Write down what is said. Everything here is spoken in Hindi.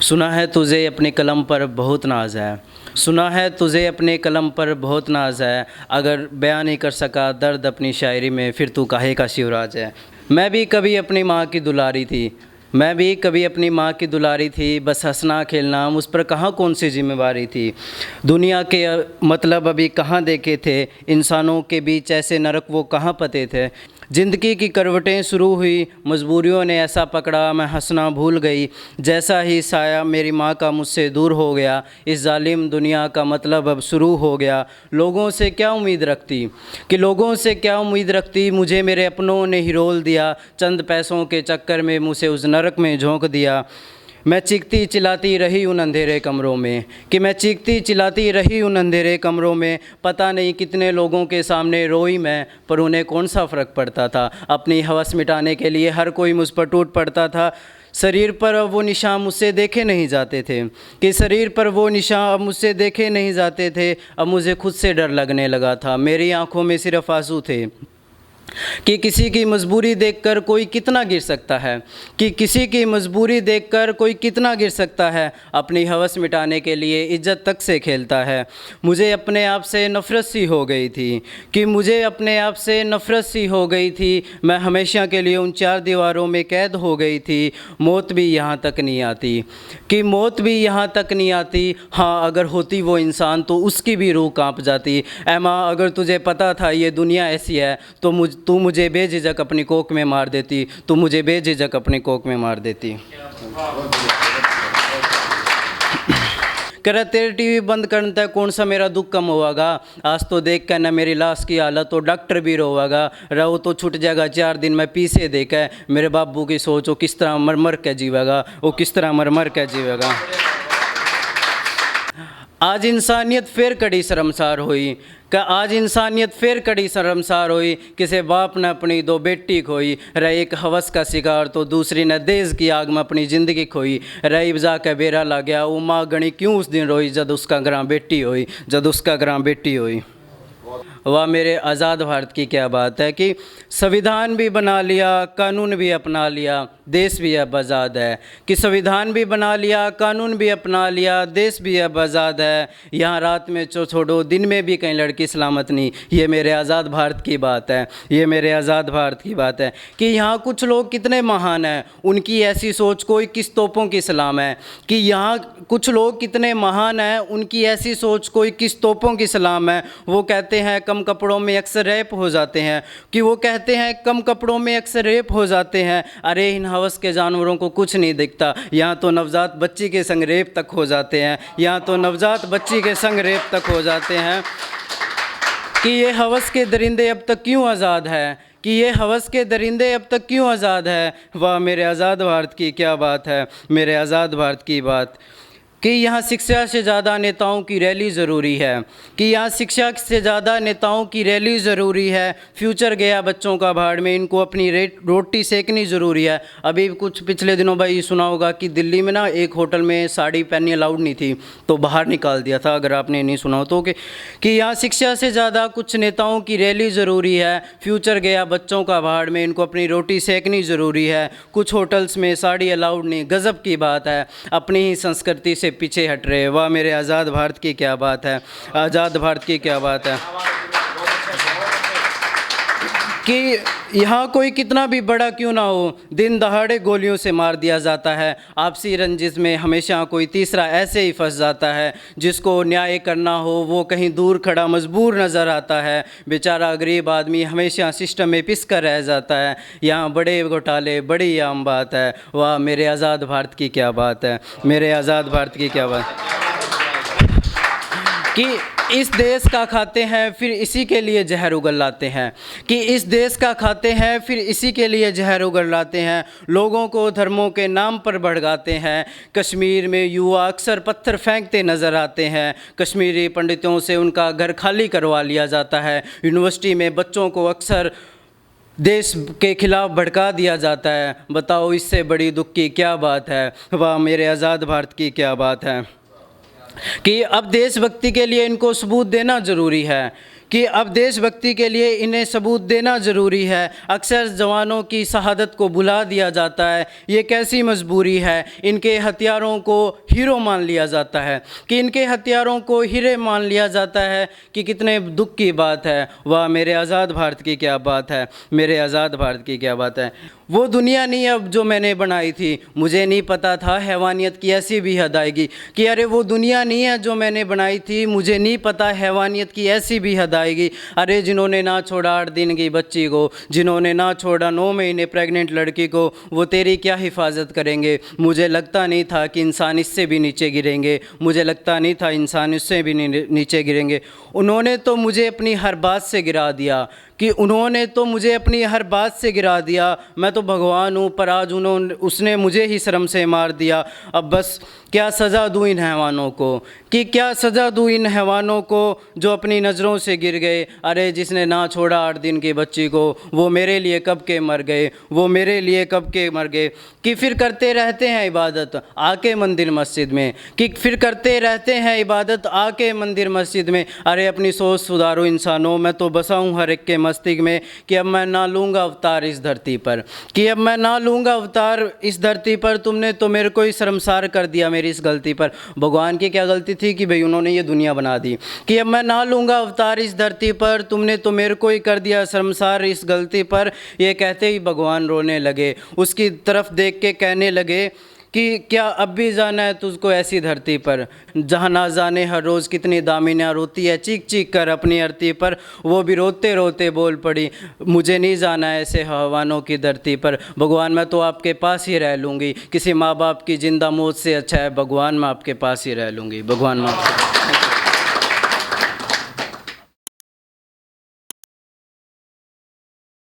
सुना है तुझे अपने कलम पर बहुत नाज है। सुना है तुझे अपने कलम पर बहुत नाज है। अगर बयान नहीं कर सका दर्द अपनी शायरी में, फिर तू काहे का शिवराज है। मैं भी कभी अपनी माँ की दुलारी थी। मैं भी कभी अपनी माँ की दुलारी थी। बस हंसना खेलना मुझ पर कहाँ कौन सी जिम्मेवारी थी। दुनिया के मतलब अभी कहाँ देखे थे। इंसानों के बीच ऐसे नरक वो कहाँ पते थे। ज़िंदगी की करवटें शुरू हुई, मजबूरियों ने ऐसा पकड़ा मैं हंसना भूल गई। जैसा ही साया मेरी माँ का मुझसे दूर हो गया। इस जालिम दुनिया का मतलब अब शुरू हो गया। लोगों से क्या उम्मीद रखती कि लोगों से क्या उम्मीद रखती। मुझे मेरे अपनों ने ही रोल दिया। चंद पैसों के चक्कर में मुझे उस नरक में झोंक दिया। मैं चीखती चिल्लाती रही उन अंधेरे कमरों में कि मैं चीखती चिल्लाती रही उन अंधेरे कमरों में। पता नहीं कितने लोगों के सामने रोई मैं, पर उन्हें कौन सा फ़र्क पड़ता था। अपनी हवस मिटाने के लिए हर कोई मुझ पर टूट पड़ता था। शरीर पर वो निशान मुझसे देखे नहीं जाते थे कि शरीर पर वो निशान अब मुझसे देखे नहीं जाते थे। अब मुझे खुद से डर लगने लगा था। मेरी आंखों में सिर्फ आंसू थे कि किसी की मजबूरी देखकर कोई कितना गिर सकता है। कि किसी की मजबूरी देखकर कोई कितना गिर सकता है। अपनी हवस मिटाने के लिए इज्जत तक से खेलता है। मुझे अपने आप से नफ़रत सी हो गई थी कि मुझे अपने आप से नफ़रत सी हो गई थी। मैं हमेशा के लिए उन चार दीवारों में कैद हो गई थी। मौत भी यहाँ तक नहीं आती कि मौत भी यहाँ तक नहीं आती। हाँ, अगर होती वो इंसान तो उसकी भी रूह कांप जाती। ऐ माँ, अगर तुझे पता था ये दुनिया ऐसी है तो तू मुझे बेझिझक अपनी कोख में मार देती। तू मुझे बेझिझक अपनी कोख में मार देती। कह रहा तेरे टीवी बंद करता है कौन सा मेरा दुख कम होगा। आज तो देख कर ना मेरी लाश की हालत तो डॉक्टर भी रोवागा। रहो तो छूट जाएगा 4 दिन मैं पीछे देखा है। मेरे बाबू की सोच वो किस तरह मर मर के जीवेगा। वो किस तरह मर मर के जीवेगा। आज इंसानियत फिर कड़ी शर्मसार हुई का आज इंसानियत फिर कड़ी शर्मसार हुई। किसी बाप ने अपनी 2 बेटी खोई। रही एक हवस का शिकार तो दूसरी ने देश की आग में अपनी ज़िंदगी खोई। रही बजा के बेरा ला गया वो माँ गणी क्यों उस दिन रोई जब उसका ग्रां बेटी हुई। जब उसका ग्रां बेटी हुई। वाह मेरे आज़ाद भारत की क्या बात है कि संविधान भी बना लिया, कानून भी अपना लिया, देश भी अब आज़ाद है। कि संविधान भी बना लिया, कानून भी अपना लिया, देश भी अब आज़ाद है। यहाँ रात में छोड़ो दिन में भी कहीं लड़की सलामत नहीं। ये मेरे आज़ाद भारत की बात है। ये मेरे आज़ाद भारत की बात है कि यहाँ कुछ लोग कितने महान हैं। उनकी ऐसी सोच कोई किस तोपों की सलाम है। कि यहाँ कुछ लोग कितने महान हैं। उनकी ऐसी सोच कोई किस तोपों की सलाम है। वो कहते हैं कम कपड़ों में अक्सर रेप हो जाते हैं। कि वो कहते हैं कम कपड़ों में अक्सर रेप हो जाते हैं। अरे इन हवस के जानवरों को कुछ नहीं दिखता। यहाँ तो नवजात बच्ची के संग रेप तक हो जाते हैं। यहाँ तो नवजात बच्ची के संग रेप तक हो जाते हैं। कि ये हवस के दरिंदे अब तक क्यों आज़ाद है। कि ये हवस के दरिंदे अब तक क्यों आज़ाद है। वाह मेरे आज़ाद भारत की क्या बात है। मेरे आज़ाद भारत की बात कि यहाँ शिक्षा से ज़्यादा नेताओं की रैली ज़रूरी है। कि यहाँ शिक्षा से ज़्यादा नेताओं की रैली ज़रूरी है। फ्यूचर गया बच्चों का भाड़ में, इनको अपनी रोटी सेकनी ज़रूरी है। अभी कुछ पिछले दिनों भाई सुना होगा कि दिल्ली में ना एक होटल में साड़ी पहननी अलाउड नहीं थी तो बाहर निकाल दिया था। अगर आपने नहीं सुना हो तो कि यहाँ शिक्षा से ज़्यादा कुछ नेताओं की रैली ज़रूरी है। फ्यूचर गया बच्चों का भाड़ में, इनको अपनी रोटी सेकनी ज़रूरी है। कुछ होटल्स में साड़ी अलाउड नहीं, गज़ब की बात है। अपनी ही संस्कृति से पीछे हट रहे। वाह मेरे आज़ाद भारत की क्या बात है। आज़ाद भारत की क्या बात है कि यहाँ कोई कितना भी बड़ा क्यों ना हो, दिन दहाड़े गोलियों से मार दिया जाता है। आपसी रंजिश में हमेशा कोई तीसरा ऐसे ही फंस जाता है। जिसको न्याय करना हो वो कहीं दूर खड़ा मजबूर नज़र आता है। बेचारा गरीब आदमी हमेशा सिस्टम में पिस कर रह जाता है। यहाँ बड़े घोटाले बड़ी आम बात है। वाह मेरे आज़ाद भारत की क्या बात है। मेरे आज़ाद भारत की क्या बात कि इस देश का खाते हैं फिर इसी के लिए जहर उगल लाते हैं। कि इस देश का खाते हैं फिर इसी के लिए जहर उगल लाते हैं। लोगों को धर्मों के नाम पर भड़काते हैं। कश्मीर में युवा अक्सर पत्थर फेंकते नज़र आते हैं। कश्मीरी पंडितों से उनका घर खाली करवा लिया जाता है। यूनिवर्सिटी में बच्चों को अक्सर देश के खिलाफ भड़का दिया जाता है। बताओ इससे बड़ी दुख की क्या बात है। वाह मेरे आज़ाद भारत की क्या बात है कि अब देशभक्ति के लिए इनको सबूत देना ज़रूरी है। कि अब देशभक्ति के लिए इन्हें सबूत देना ज़रूरी है। अक्सर जवानों की शहादत को भुला दिया जाता है। ये कैसी मजबूरी है, इनके हथियारों को हीरो मान लिया जाता है, कि इनके हथियारों को हीरे मान लिया जाता है, कि कितने दुख की बात है। वाह मेरे आज़ाद भारत की क्या बात है, मेरे आज़ाद भारत की क्या बात है। वो दुनिया नहीं अब जो मैंने बनाई थी, मुझे नहीं पता था हैवानियत की ऐसी भी हद आएगी। कि अरे वो दुनिया नहीं है जो मैंने बनाई थी, मुझे नहीं पता हैवानियत की ऐसी भी हद आएगी। अरे जिन्होंने ना छोड़ा 8 दिन की बच्ची को, जिन्होंने ना छोड़ा 9 महीने प्रेग्नेंट लड़की को, वो तेरी क्या हिफाजत करेंगे। मुझे लगता नहीं था कि इंसान इससे भी नीचे गिरेंगे, मुझे लगता नहीं था इंसान इससे भी नीचे गिरेंगे। उन्होंने तो मुझे अपनी हर बात से गिरा दिया, कि उन्होंने तो मुझे अपनी हर बात से गिरा दिया। मैं तो भगवान हूँ पर आज उसने मुझे ही शर्म से मार दिया। अब बस क्या सज़ा दूँ इन हैवानों को, कि क्या सज़ा दूँ इन हैवानों को जो अपनी नज़रों से गिर गए। अरे जिसने ना छोड़ा 8 दिन की बच्ची को, वो मेरे लिए कब के मर गए, वो मेरे लिए कब के मर गए। कि फिर करते रहते हैं इबादत आके मंदिर मस्जिद में, कि फिर करते रहते हैं इबादत आके मंदिर मस्जिद में। अरे अपनी सोच सुधारो इंसानों, मैं तो बसा हूँ हर एक के मस्तिष्क में, कि अब मैं ना लूँगा अवतार इस धरती पर, कि अब मैं ना लूँगा अवतार इस धरती पर। तुमने तो मेरे को ही शर्मसार कर दिया मेरी इस गलती पर। भगवान की क्या गलती थी कि भाई उन्होंने ये दुनिया बना दी। कि अब मैं ना लूँगा अवतार इस धरती पर, तुमने तो मेरे को ही कर दिया शर्मसार इस गलती पर। ये कहते ही भगवान रोने लगे, उसकी तरफ देख के कहने लगे कि क्या अब भी जाना है तुझको ऐसी धरती पर, जहाँ ना जाने हर रोज़ कितनी दामिनियाँ रोती है चीख चीख कर अपनी धरती पर। वो भी रोते रोते बोल पड़ी, मुझे नहीं जाना है ऐसे हैवानों की धरती पर। भगवान मैं तो आपके पास ही रह लूँगी, किसी माँ बाप की जिंदा मौत से अच्छा है भगवान मैं आपके पास ही रह लूँगी। भगवान मैं